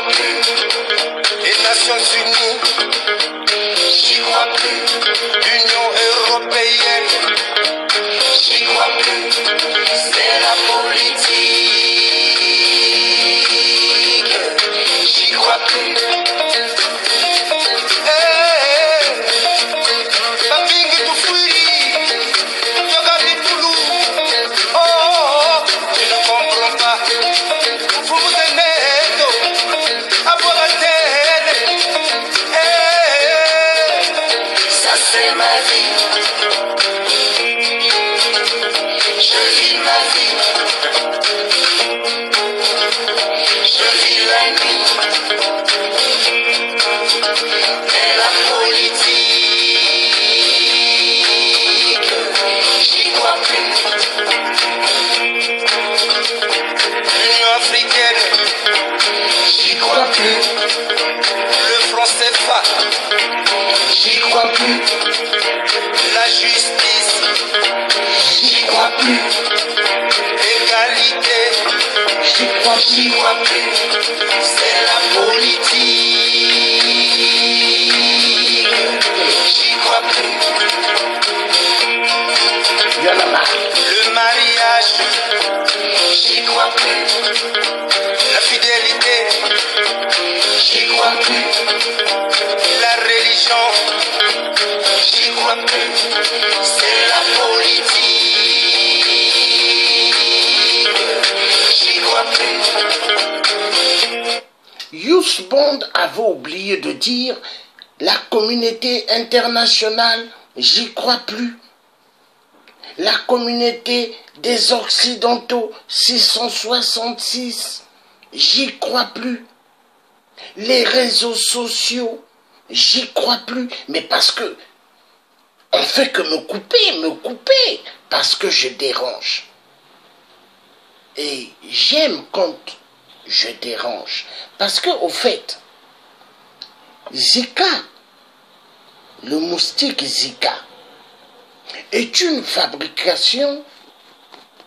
crois plus. Les Nations Unies, j'y crois plus. L'Union Européenne, j'y crois plus. C'est la politique, j'y crois plus. C'est ma vie, je vis ma vie, je vis la nuit, mais la politique, j'y crois plus. L'Union africaine, j'y crois plus. Le franc CFA, j'y crois plus. La justice, j'y crois plus. L'égalité, j'y crois plus. C'est la politique, j'y crois plus. Le mariage, j'y crois plus. La fidélité, j'y crois plus. La religion, j'y crois plus. C'est la politique, j'y crois plus. Youth Bond avait oublié de dire la communauté internationale, j'y crois plus. La communauté des Occidentaux, 666, j'y crois plus. Les réseaux sociaux, j'y crois plus. Mais parce que on fait que me couper, parce que je dérange. Et j'aime quand je dérange. Parce que, au fait, Zika, le moustique Zika, est une fabrication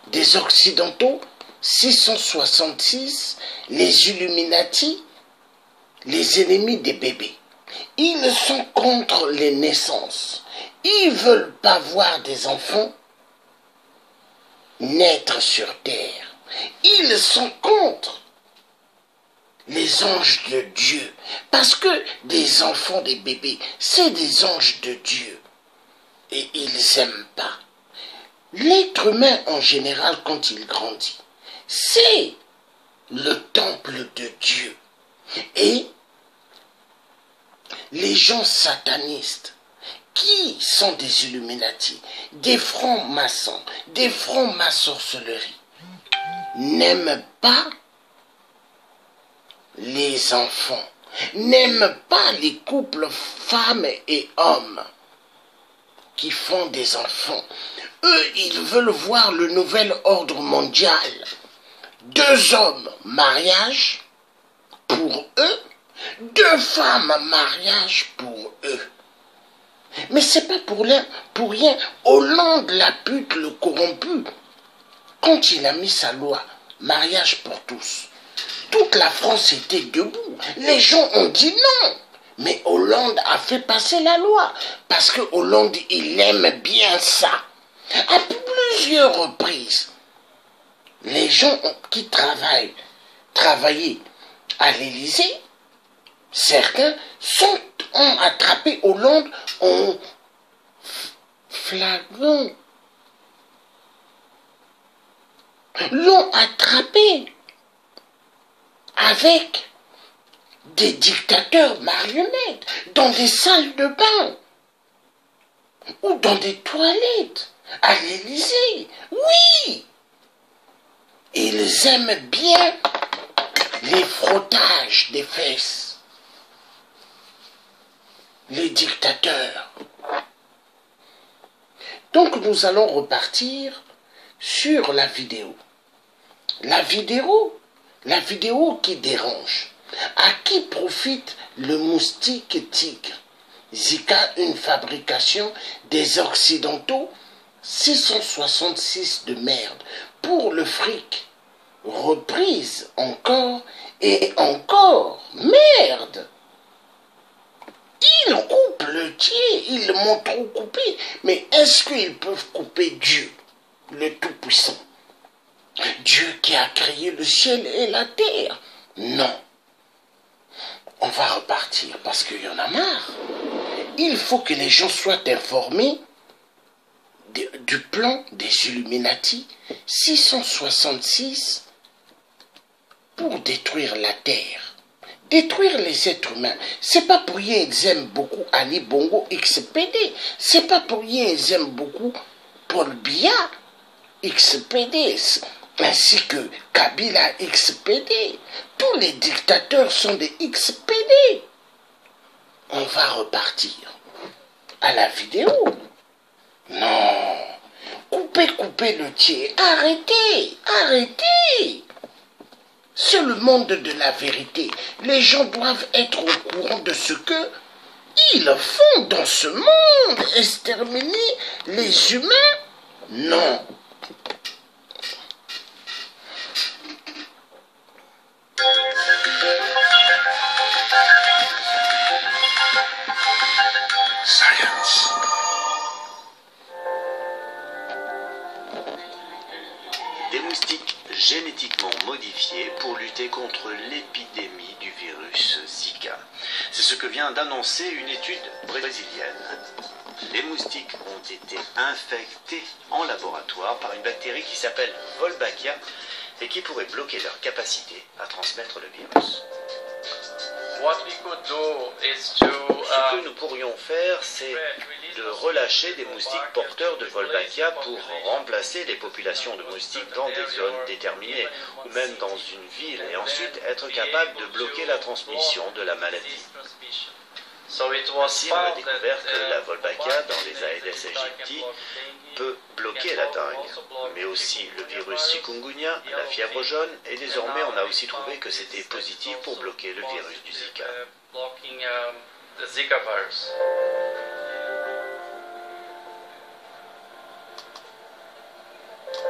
des Occidentaux, 666, les Illuminati, les ennemis des bébés. Ils sont contre les naissances. Ils ne veulent pas voir des enfants naître sur terre. Ils sont contre les anges de Dieu. Parce que des enfants, des bébés, c'est des anges de Dieu. Et ils n'aiment pas. L'être humain en général, quand il grandit, c'est le temple de Dieu. Et les gens satanistes, qui sont des Illuminati, des francs-maçons, des francs-maçonneries, n'aiment pas les enfants, n'aiment pas les couples femmes et hommes qui font des enfants. Eux, ils veulent voir le nouvel ordre mondial. 2 hommes, mariage pour eux. 2 femmes, mariage pour eux. Mais c'est pas pour rien. Hollande, la pute, le corrompu, quand il a mis sa loi, mariage pour tous, toute la France était debout. Les gens ont dit non. Mais Hollande a fait passer la loi. Parce que Hollande, il aime bien ça. À plusieurs reprises. Les gens qui travaillaient à l'Élysée, certains ont attrapé Hollande en flagrant. L'ont attrapé avec des dictateurs marionnettes dans des salles de bain ou dans des toilettes à l'Élysée. Oui, ils aiment bien les frottages des fesses. Les dictateurs. Donc nous allons repartir sur la vidéo. La vidéo qui dérange. À qui profite le moustique tigre? Zika, une fabrication des Occidentaux, 666 de merde. Pour le fric, reprise encore et encore, Merde! Ils coupent le pied, ils m'ont trop coupé. Mais est-ce qu'ils peuvent couper Dieu, le Tout-Puissant? Dieu qui a créé le ciel et la terre? Non. On va repartir parce qu'il y en a marre. Il faut que les gens soient informés du plan des Illuminati 666 pour détruire la terre, détruire les êtres humains. C'est pas pour rien ils aiment beaucoup Ali Bongo XPD. C'est pas pour rien ils aiment beaucoup Paul Biya XPD, ainsi que Kabila XPD. Tous les dictateurs sont des XPD. On va repartir à la vidéo. Non, coupez le pied, arrêtez, arrêtez. C'est le monde de la vérité. Les gens doivent être au courant de ce que ils font dans ce monde. Exterminer les humains? Non. Science. Des moustiques génétiquement modifiés pour lutter contre l'épidémie du virus Zika. C'est ce que vient d'annoncer une étude brésilienne. Les moustiques ont été infectés en laboratoire par une bactérie qui s'appelle Wolbachia et qui pourrait bloquer leur capacité à transmettre le virus. Ce que nous pourrions faire, c'est de relâcher des moustiques porteurs de Wolbachia pour remplacer les populations de moustiques dans des zones déterminées ou même dans une ville et ensuite être capable de bloquer la transmission de la maladie. Ainsi, on a découvert que la Wolbachia dans les Aedes aegypti peut bloquer la dengue, mais aussi le virus chikungunya, la fièvre jaune, et désormais on a aussi trouvé que c'était positif pour bloquer le virus du Zika.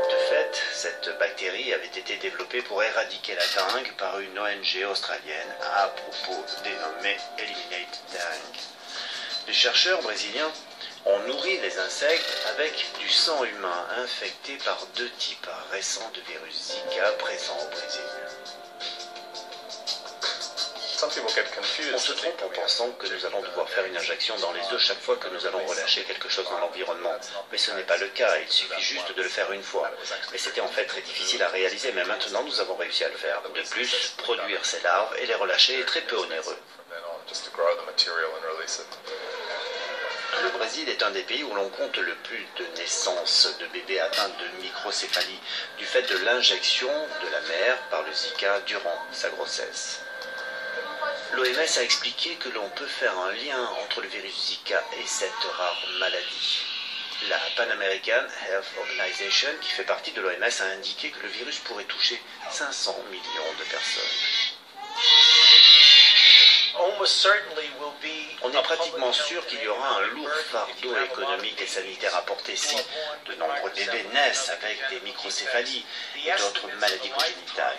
De fait, cette bactérie avait été développée pour éradiquer la dengue par une ONG australienne à propos dénommée Eliminate Dengue. Les chercheurs brésiliens ont nourri les insectes avec du sang humain infecté par 2 types récents de virus Zika présents au Brésil. On se trompe en pensant que nous allons devoir faire une injection dans les œufs chaque fois que nous allons relâcher quelque chose dans l'environnement. Mais ce n'est pas le cas, il suffit juste de le faire une fois. Mais c'était en fait très difficile à réaliser, mais maintenant nous avons réussi à le faire. De plus, produire ces larves et les relâcher est très peu onéreux. Le Brésil est un des pays où l'on compte le plus de naissances de bébés atteints de microcéphalie, du fait de l'injection de la mère par le Zika durant sa grossesse. L'OMS a expliqué que l'on peut faire un lien entre le virus Zika et cette rare maladie. La Pan American Health Organization, qui fait partie de l'OMS, a indiqué que le virus pourrait toucher 500 millions de personnes. On est pratiquement sûr qu'il y aura un lourd fardeau économique et sanitaire à porter si de nombreux bébés naissent avec des microcéphalies et d'autres maladies congénitales.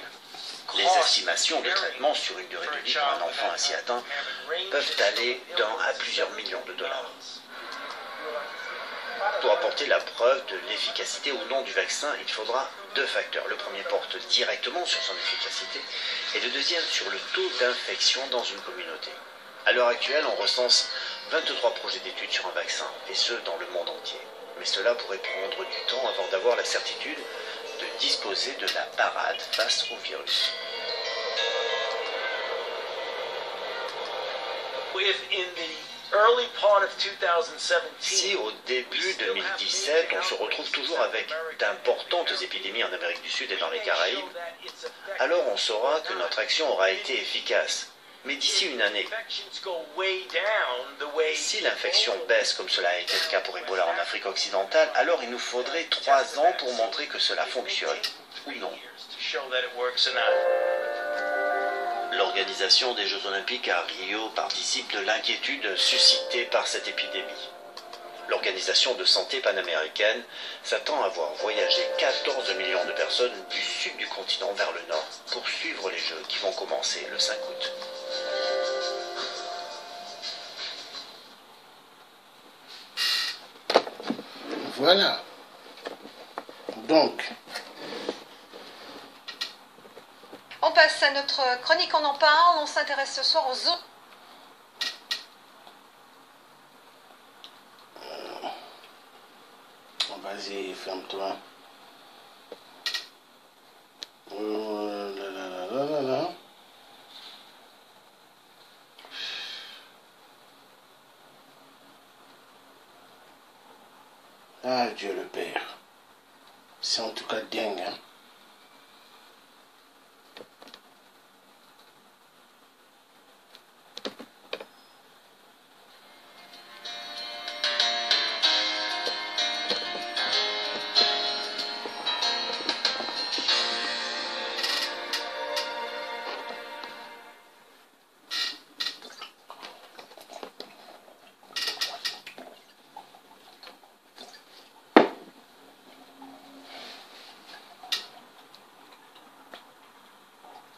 Les estimations de traitement sur une durée de vie pour un enfant ainsi atteint peuvent aller d'1 à plusieurs millions de dollars. Pour apporter la preuve de l'efficacité ou non du vaccin, il faudra 2 facteurs. Le premier porte directement sur son efficacité et le deuxième sur le taux d'infection dans une communauté. À l'heure actuelle, on recense 23 projets d'études sur un vaccin, et ce dans le monde entier. Mais cela pourrait prendre du temps avant d'avoir la certitude de disposer de la parade face au virus. Si au début 2017, on se retrouve toujours avec d'importantes épidémies en Amérique du Sud et dans les Caraïbes, alors on saura que notre action aura été efficace. Mais d'ici une année, si l'infection baisse comme cela a été le cas pour Ebola en Afrique occidentale, alors il nous faudrait 3 ans pour montrer que cela fonctionne ou non. L'organisation des Jeux Olympiques à Rio participe de l'inquiétude suscitée par cette épidémie. L'Organisation de santé panaméricaine s'attend à voir voyager 14 millions de personnes du sud du continent vers le nord pour suivre les Jeux qui vont commencer le 5 août. Voilà. Donc, on passe à notre chronique, on en parle. On s'intéresse ce soir aux autres. vas-y, ferme-toi. Oh là là là là là là. Ah, Dieu le Père. C'est en tout cas dingue, hein.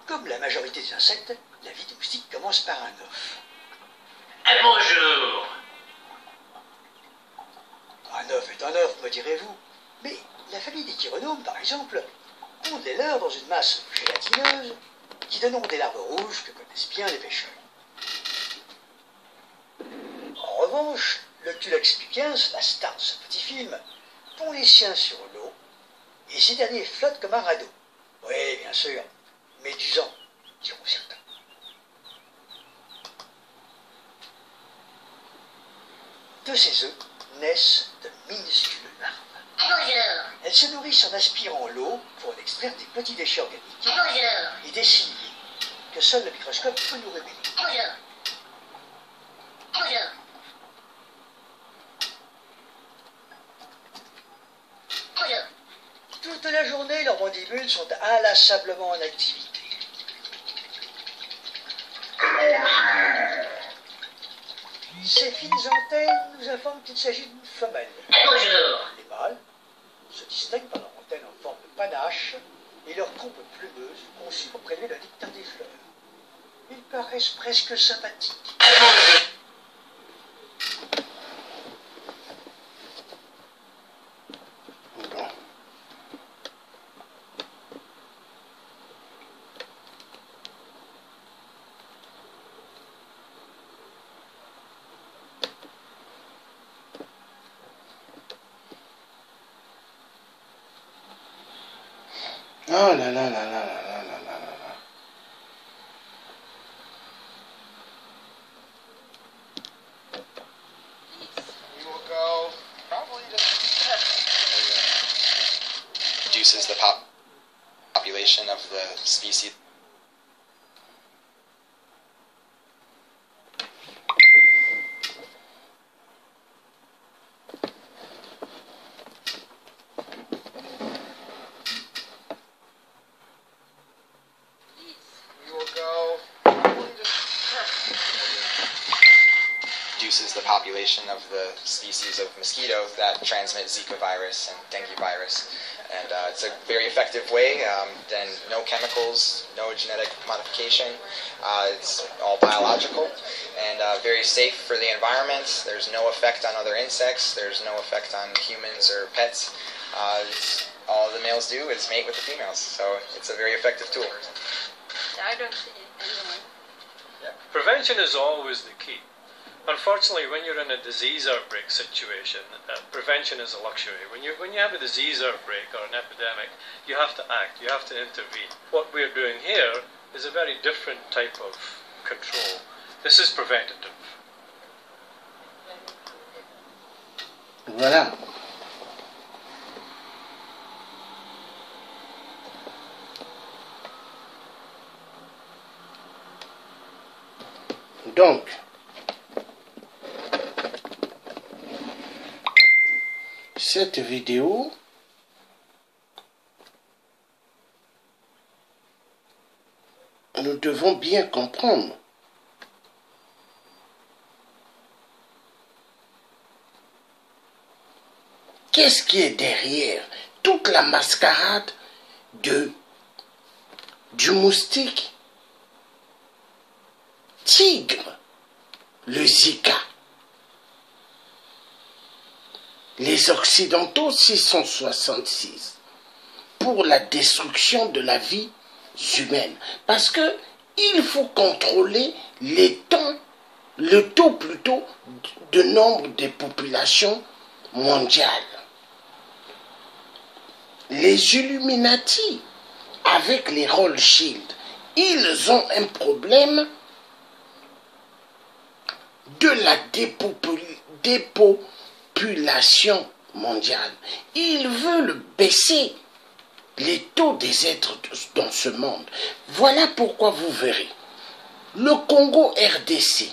Comme la majorité des insectes, la vie des moustiques commence par un œuf. Bonjour. Un œuf est un œuf, me direz-vous. Mais la famille des chironomes, par exemple, pond des leurs dans une masse gélatineuse qui donneront des larves rouges que connaissent bien les pêcheurs. En revanche, le Culex puciens, la star de ce petit film, pond les siens sur l'eau et ces derniers flottent comme un radeau. Oui, bien sûr, médusants, diront certains. De ces œufs naissent de minuscules larves. Bonjour. Elles se nourrissent en aspirant l'eau pour en extraire des petits déchets organiques Bonjour. et des ciliés que seul le microscope peut nous révéler. Bonjour. Bonjour. Bonjour. Toute la journée, leurs mandibules sont inlassablement en activité. Ces fines antennes nous informent qu'il s'agit d'une femelle. Bonjour. Les mâles se distinguent par leur antenne en forme de panache et leur trompe plumeuse conçue pour prélever le nectar des fleurs. Ils paraissent presque sympathiques. Bon. Oh là là là là là là là là là. We will go probably to reduces the population of the species. we will go probably to Reduces the population of the species of mosquito that transmit Zika virus and dengue virus. And it's a very effective way. Then no chemicals, no genetic modification. It's all biological and very safe for the environment. There's no effect on other insects. There's no effect on humans or pets. All the males do is mate with the females. So it's a very effective tool. I don't see it anyway. Prevention is always the key. Unfortunately, when you're in a disease outbreak situation, prevention is a luxury. When you have a disease outbreak or an epidemic, you have to act, you have to intervene. What we're doing here is a very different type of control. This is preventative. Voilà. Donc, cette vidéo nous devons bien comprendre qu'est-ce qui est derrière toute la mascarade du moustique tigre, le Zika. Les Occidentaux 666 pour la destruction de la vie humaine. Parce que il faut contrôler le taux plutôt de nombre des populations mondiales. Les Illuminati, avec les Rothschild, ils ont un problème de la dépopulation mondiale. Ils veulent baisser les taux des êtres dans ce monde. Voilà pourquoi vous verrez. Le Congo RDC,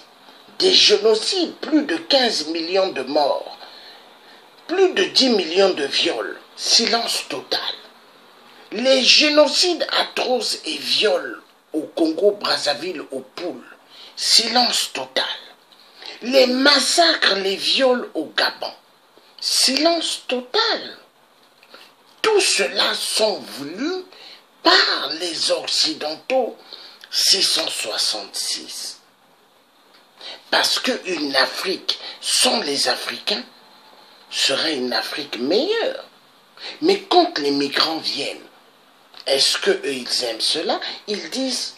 des génocides, plus de 15 millions de morts, plus de 10 millions de viols, silence total. Les génocides atroces et viols au Congo-Brazzaville, au Poules, silence total. Les massacres, les viols au Gabon, silence total. Tout cela sont voulus par les Occidentaux 666. Parce qu'une Afrique sans les Africains serait une Afrique meilleure. Mais quand les migrants viennent, est-ce qu'eux ils aiment cela? Ils disent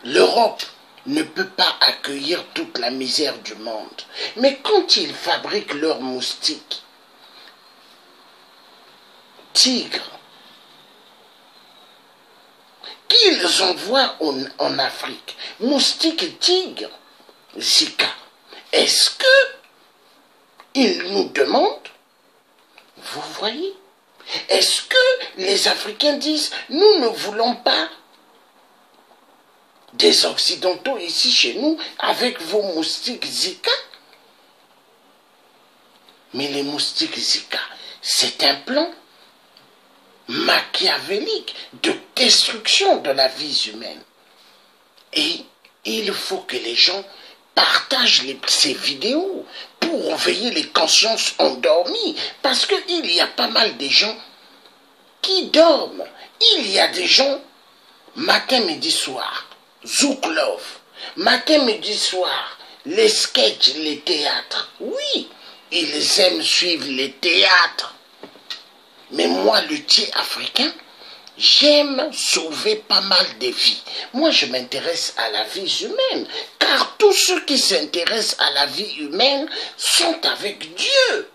l'Europe ne peut pas accueillir toute la misère du monde. Mais quand ils fabriquent leurs moustiques, tigres, qu'ils envoient en Afrique, moustiques et tigres, Zika, est-ce que ils nous demandent? Vous voyez? Est-ce que les Africains disent, nous ne voulons pas des Occidentaux ici chez nous avec vos moustiques Zika? Mais les moustiques Zika, c'est un plan machiavélique de destruction de la vie humaine. Et il faut que les gens partagent ces vidéos pour réveiller les consciences endormies. Parce qu'il y a pas mal de gens qui dorment. Il y a des gens, matin, midi, soir, Zouklov, matin, midi, soir, les sketchs, les théâtres. Oui, ils aiment suivre les théâtres. Mais moi, luthier africain, j'aime sauver pas mal de vies. Moi, je m'intéresse à la vie humaine, car tous ceux qui s'intéressent à la vie humaine sont avec Dieu.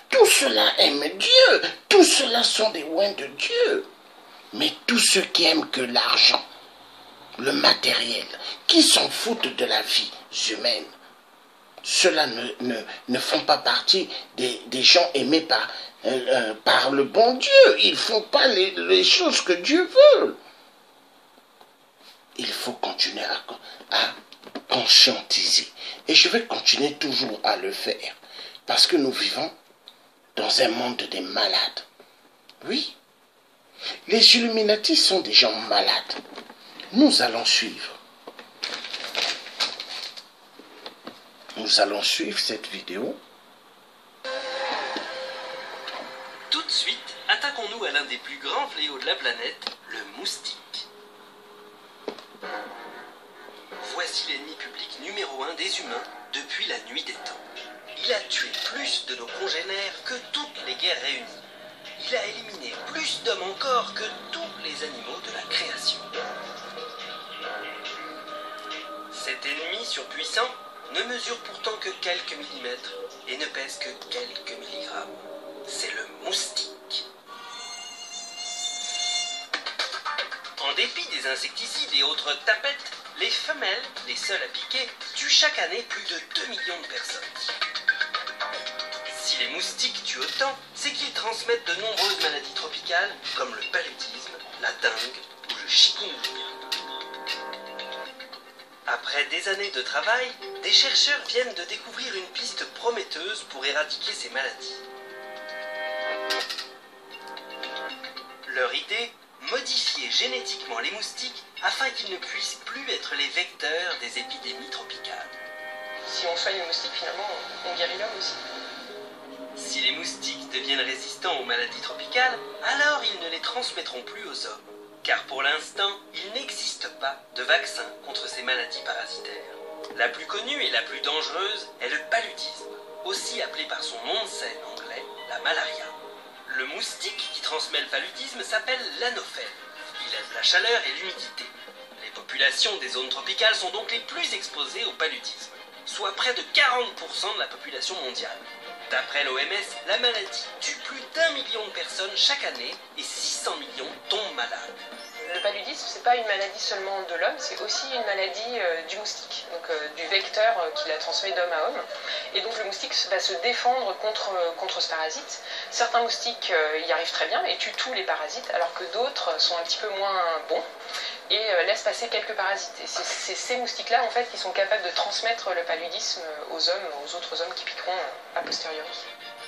Tous ceux-là aiment Dieu, tous ceux-là sont des oins de Dieu. Mais tous ceux qui aiment que l'argent, le matériel, qui s'en foutent de la vie humaine, ceux-là ne font pas partie des gens aimés par le bon Dieu. Ils ne font pas les choses que Dieu veut. Il faut continuer à conscientiser. Et je vais continuer toujours à le faire. Parce que nous vivons dans un monde des malades. Oui. Les Illuminati sont des gens malades. Nous allons suivre. Nous allons suivre cette vidéo. Tout de suite, attaquons-nous à l'un des plus grands fléaux de la planète, le moustique. Voici l'ennemi public numéro 1 des humains depuis la nuit des temps. Il a tué plus de nos congénères que toutes les guerres réunies. Il a éliminé plus d'hommes encore que tous les animaux de la création. Cet ennemi surpuissant ne mesure pourtant que quelques millimètres et ne pèse que quelques milligrammes. C'est le moustique. En dépit des insecticides et autres tapettes, les femelles, les seules à piquer, tuent chaque année plus de 2 millions de personnes. Si les moustiques tuent autant, c'est qu'ils transmettent de nombreuses maladies tropicales comme le paludisme, la dengue ou le chikungunya. Après des années de travail, des chercheurs viennent de découvrir une piste prometteuse pour éradiquer ces maladies. Leur idée, modifier génétiquement les moustiques afin qu'ils ne puissent plus être les vecteurs des épidémies tropicales. Si on soigne le moustique, finalement, on guérit l'homme aussi. Si les moustiques deviennent résistants aux maladies tropicales, alors ils ne les transmettront plus aux hommes. Car pour l'instant, il n'existe pas de vaccin contre ces maladies parasitaires. La plus connue et la plus dangereuse est le paludisme, aussi appelé par son nom de scène anglais, la malaria. Le moustique qui transmet le paludisme s'appelle l'anophèle. Il aime la chaleur et l'humidité. Les populations des zones tropicales sont donc les plus exposées au paludisme, soit près de 40% de la population mondiale. D'après l'OMS, la maladie tue plus d'1 million de personnes chaque année et 600 millions tombent malades. Le paludisme, c'est pas une maladie seulement de l'homme, c'est aussi une maladie du moustique, donc du vecteur qui la transmet d'homme à homme. Et donc le moustique va se défendre contre ce parasite. Certains moustiques y arrivent très bien et tuent tous les parasites, alors que d'autres sont un petit peu moins bons et laissent passer quelques parasites. Et c'est ces moustiques-là, en fait, qui sont capables de transmettre le paludisme aux hommes, aux autres hommes qui piqueront a posteriori.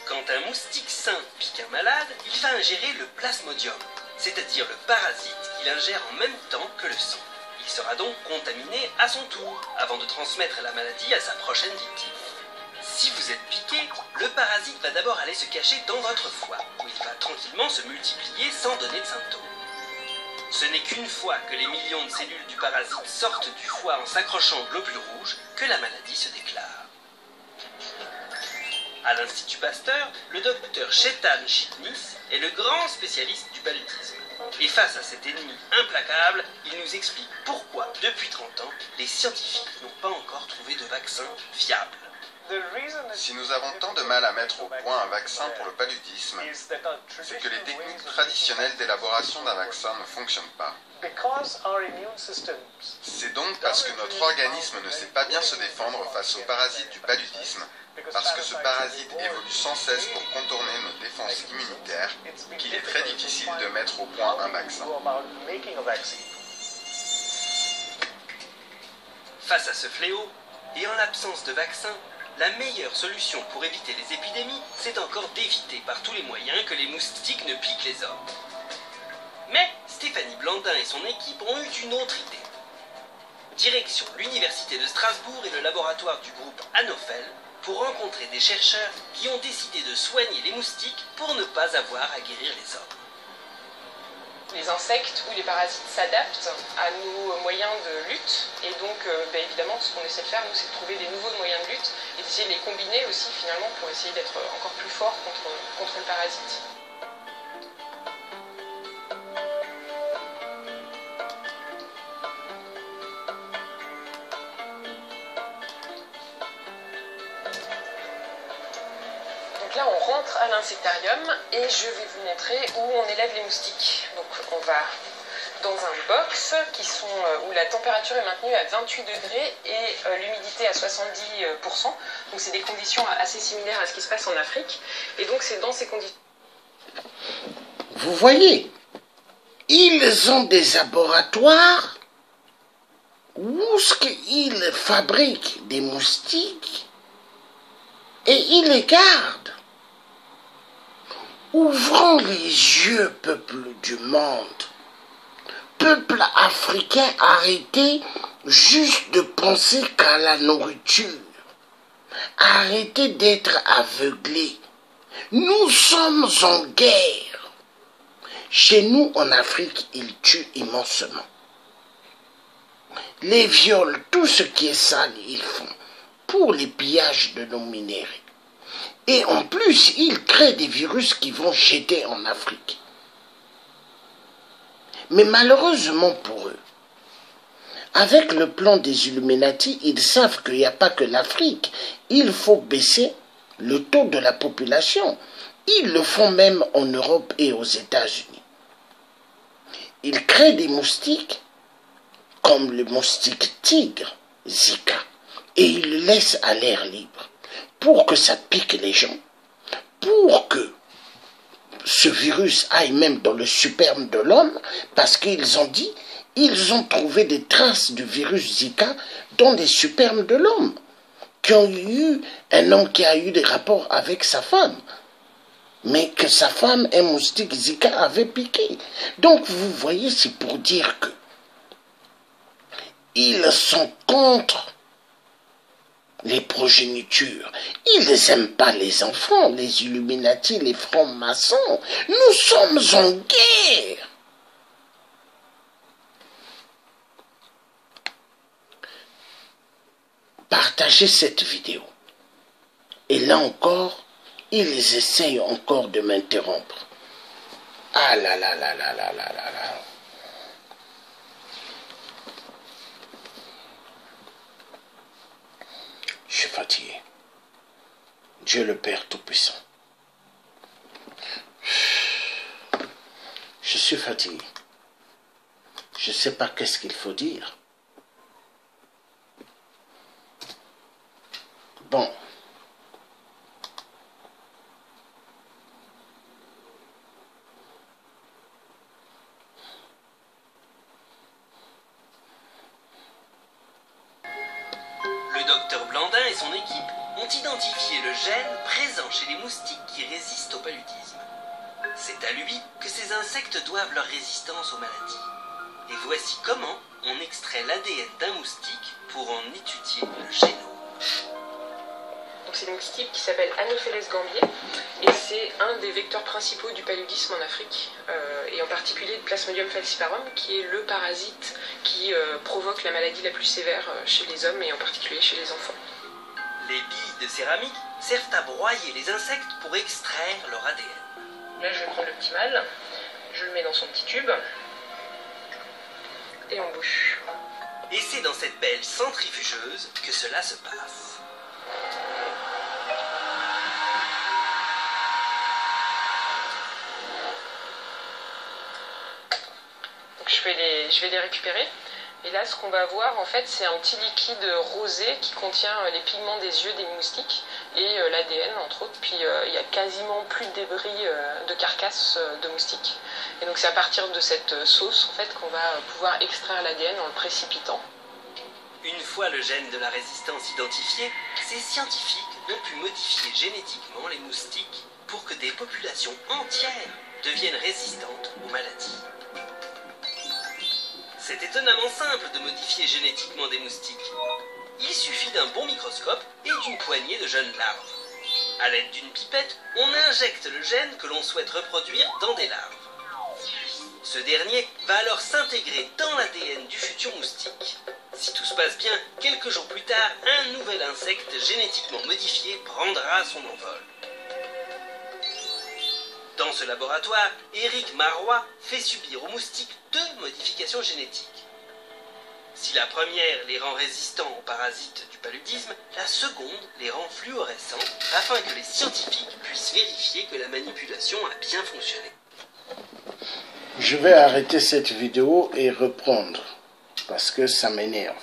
Quand un moustique sain pique un malade, il va ingérer le plasmodium, c'est-à-dire le parasite qu'il ingère en même temps que le sang. Il sera donc contaminé à son tour, avant de transmettre la maladie à sa prochaine victime. Si vous êtes piqué, le parasite va d'abord aller se cacher dans votre foie, où il va tranquillement se multiplier sans donner de symptômes. Ce n'est qu'une fois que les millions de cellules du parasite sortent du foie en s'accrochant aux globules rouges que la maladie se déclare. À l'Institut Pasteur, le docteur Chetan Chitnis est le grand spécialiste du paludisme. Et face à cet ennemi implacable, il nous explique pourquoi, depuis 30 ans, les scientifiques n'ont pas encore trouvé de vaccin fiable. Si nous avons tant de mal à mettre au point un vaccin pour le paludisme, c'est que les techniques traditionnelles d'élaboration d'un vaccin ne fonctionnent pas. C'est donc parce que notre organisme ne sait pas bien se défendre face aux parasites du paludisme, parce que ce parasite évolue sans cesse pour contourner nos défenses immunitaires, qu'il est très difficile de mettre au point un vaccin. Face à ce fléau, et en l'absence de vaccin, la meilleure solution pour éviter les épidémies, c'est encore d'éviter par tous les moyens que les moustiques ne piquent les hommes. Mais Stéphanie Blandin et son équipe ont eu une autre idée. Direction l'Université de Strasbourg et le laboratoire du groupe Anophel pour rencontrer des chercheurs qui ont décidé de soigner les moustiques pour ne pas avoir à guérir les hommes. Les insectes ou les parasites s'adaptent à nos moyens de lutte et donc évidemment ce qu'on essaie de faire nous c'est de trouver des nouveaux moyens de lutte et d'essayer de les combiner aussi finalement pour essayer d'être encore plus fort contre le parasite. Donc là on rentre à l'insectarium et je vais vous montrer où on élève les moustiques. Donc on va dans un box où la température est maintenue à 28 degrés et l'humidité à 70%. Donc c'est des conditions assez similaires à ce qui se passe en Afrique. Et donc c'est dans ces conditions. Vous voyez, ils ont des laboratoires où ils fabriquent des moustiques et ils les gardent. Ouvrons les yeux, peuple du monde. Peuple africain, arrêtez juste de penser qu'à la nourriture. Arrêtez d'être aveuglés. Nous sommes en guerre. Chez nous, en Afrique, ils tuent immensement. Les viols, tout ce qui est sale, ils font pour les pillages de nos minéraux. Et en plus, ils créent des virus qui vont jeter en Afrique. Mais malheureusement pour eux, avec le plan des Illuminati, ils savent qu'il n'y a pas que l'Afrique. Il faut baisser le taux de la population. Ils le font même en Europe et aux États-Unis. Ils créent des moustiques comme le moustique tigre, Zika, et ils le laissent à l'air libre pour que ça pique les gens, pour que ce virus aille même dans le sperme de l'homme, parce qu'ils ont dit, ils ont trouvé des traces du virus Zika dans les spermes de l'homme, qui ont eu un homme qui a eu des rapports avec sa femme, mais que sa femme, un moustique Zika, avait piqué. Donc vous voyez, c'est pour dire que ils sont contre les progénitures. Ils n'aiment pas les enfants, les Illuminati, les francs-maçons. Nous sommes en guerre. Partagez cette vidéo. Et là encore, ils essayent encore de m'interrompre. Ah là là là là là là là là. Je suis fatigué. Dieu le Père Tout-Puissant. Je suis fatigué. Je ne sais pas qu'est-ce qu'il faut dire. Bon. Le docteur Blandin et son équipe ont identifié le gène présent chez les moustiques qui résistent au paludisme. C'est à lui que ces insectes doivent leur résistance aux maladies. Et voici comment on extrait l'ADN d'un moustique pour en étudier le génome. Donc c'est une type qui s'appelle Anopheles gambier et c'est un des vecteurs principaux du paludisme en Afrique et en particulier de Plasmodium falciparum qui est le parasite qui provoque la maladie la plus sévère chez les hommes et en particulier chez les enfants. Les billes de céramique servent à broyer les insectes pour extraire leur ADN. Là je vais prendre le petit mâle, je le mets dans son petit tube et on bouche. Et c'est dans cette belle centrifugeuse que cela se passe. Je vais les récupérer. Et là, ce qu'on va avoir, en fait, c'est un petit liquide rosé qui contient les pigments des yeux des moustiques et l'ADN, entre autres. Puis, il n'y a quasiment plus de débris de carcasses de moustiques. Et donc, c'est à partir de cette sauce, en fait, qu'on va pouvoir extraire l'ADN en le précipitant. Une fois le gène de la résistance identifié, ces scientifiques ont pu modifier génétiquement les moustiques pour que des populations entières deviennent résistantes aux maladies. C'est étonnamment simple de modifier génétiquement des moustiques. Il suffit d'un bon microscope et d'une poignée de jeunes larves. À l'aide d'une pipette, on injecte le gène que l'on souhaite reproduire dans des larves. Ce dernier va alors s'intégrer dans l'ADN du futur moustique. Si tout se passe bien, quelques jours plus tard, un nouvel insecte génétiquement modifié prendra son envol. Dans ce laboratoire, Éric Marois fait subir aux moustiques 2 modifications génétiques. Si la première les rend résistants aux parasites du paludisme, la seconde les rend fluorescents afin que les scientifiques puissent vérifier que la manipulation a bien fonctionné. Je vais arrêter cette vidéo et reprendre parce que ça m'énerve.